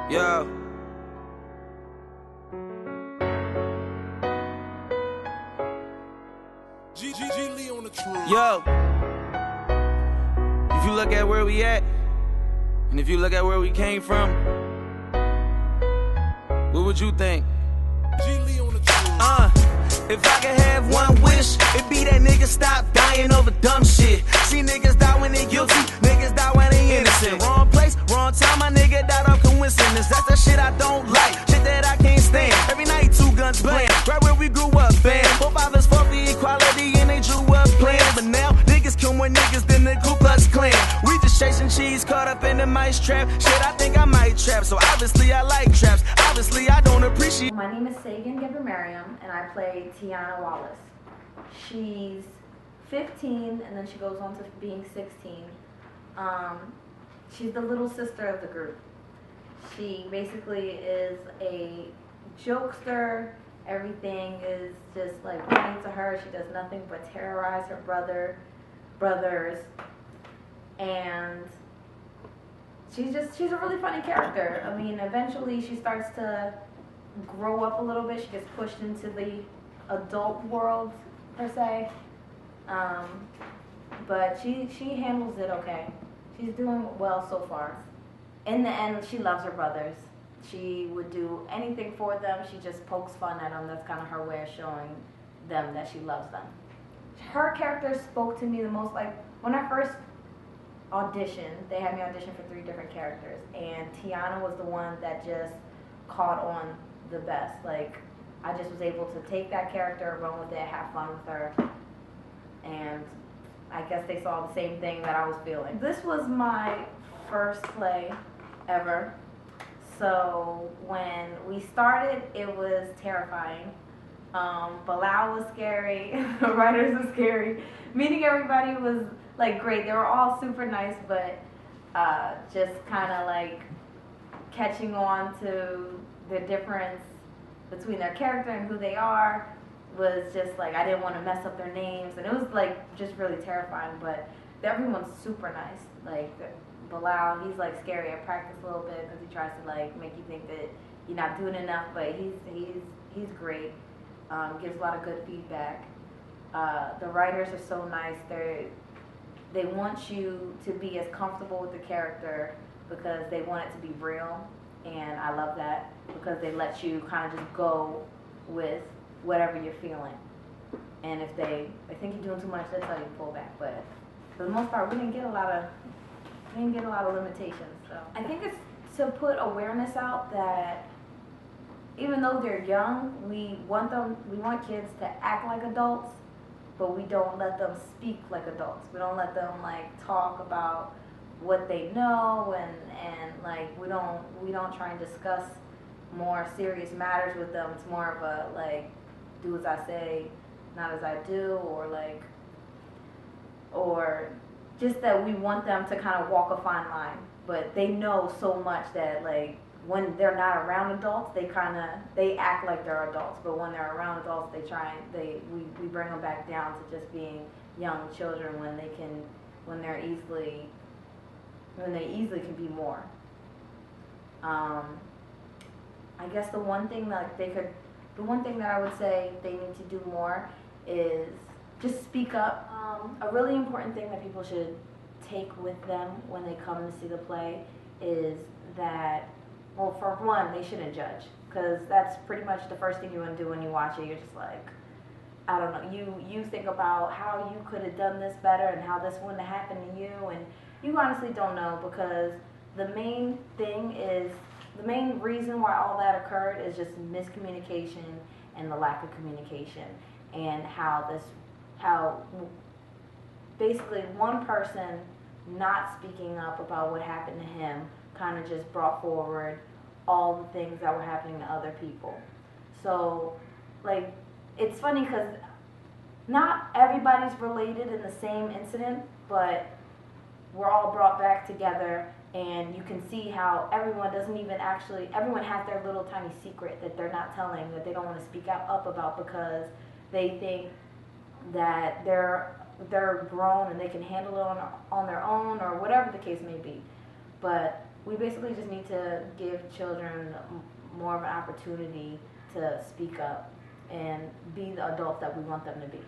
Yo. G on the truth. Yo. If you look at where we at, and if you look at where we came from, what would you think? G on the truth. If I could have one wish, it'd be that niggas stop dying over dumb shit. See niggas die when they guilty, niggas die when they innocent. Wrong place, wrong time, my nigga died off coincidence. That's the shit I don't like, shit that I can't stand. Every night 2 guns blam, right where we grew up, fam. 4 fathers fought for equality and they drew up plans. But now niggas kill more niggas than the Ku Klux Klan. We just chasing cheese, caught up in the mice trap. Shit, I think I might trap, so obviously I like traps. Obviously I don't appreciate. My name is Segen and I play Tiana Wallace. She's 15 and then she goes on to being 16. She's the little sister of the group. She basically is a jokester. Everything is just like funny to her. She does nothing but terrorize her brothers, and she's a really funny character. I mean, eventually she starts to grow up a little bit. She gets pushed into the adult world per se, but she handles it okay. She's doing well so far. In the end, she loves her brothers. She would do anything for them. She just pokes fun at them. That's kind of her way of showing them that she loves them. Her character spoke to me the most. Like when I first auditioned, they had me audition for 3 different characters, and Tiana was the one that just caught on the best. Like I just was able to take that character, run with it, have fun with her, and I guess they saw the same thing that I was feeling. This was my first play ever. So when we started, it was terrifying. Bilal was scary, the writers were scary. Meeting everybody was like great. They were all super nice, but just kind of like catching on to the difference between their character and who they are was just like, I didn't want to mess up their names, and it was like just really terrifying. But everyone's super nice. Like Bilal, he's like scary at practice a little bit because he tries to like make you think that you're not doing enough, but he's great. Gives a lot of good feedback. The writers are so nice. They want you to be as comfortable with the character because they want it to be real, and I love that because they let you kind of just go with whatever you're feeling. And if they think you're doing too much, they'll tell you to pull back. But for the most part, we didn't get a lot of limitations. So I think it's to put awareness out that even though they're young, we want kids to act like adults, but we don't let them speak like adults. We don't let them like talk about what they know, and like we don't try and discuss more serious matters with them. It's more of a like, do as I say, not as I do, or just that we want them to kind of walk a fine line. But they know so much that like when they're not around adults, they act like they're adults. But when they're around adults, we bring them back down to just being young children when they easily can be more. I guess the one thing that I would say they need to do more is just speak up. A really important thing that people should take with them when they come to see the play is that, well, for one, they shouldn't judge, because that's pretty much the first thing you want to do when you watch it. You're just like, I don't know, you think about how you could have done this better and how this wouldn't have happened to you, and you honestly don't know, because the main reason why all that occurred is just miscommunication and the lack of communication, and how basically one person not speaking up about what happened to him kind of just brought forward all the things that were happening to other people. So like, it's funny because not everybody's related in the same incident, but we're all brought back together, and you can see how everyone has their little tiny secret that they're not telling, that they don't want to speak up about, because they think that they're grown and they can handle it on their own, or whatever the case may be. But we basically just need to give children more of an opportunity to speak up and be the adults that we want them to be.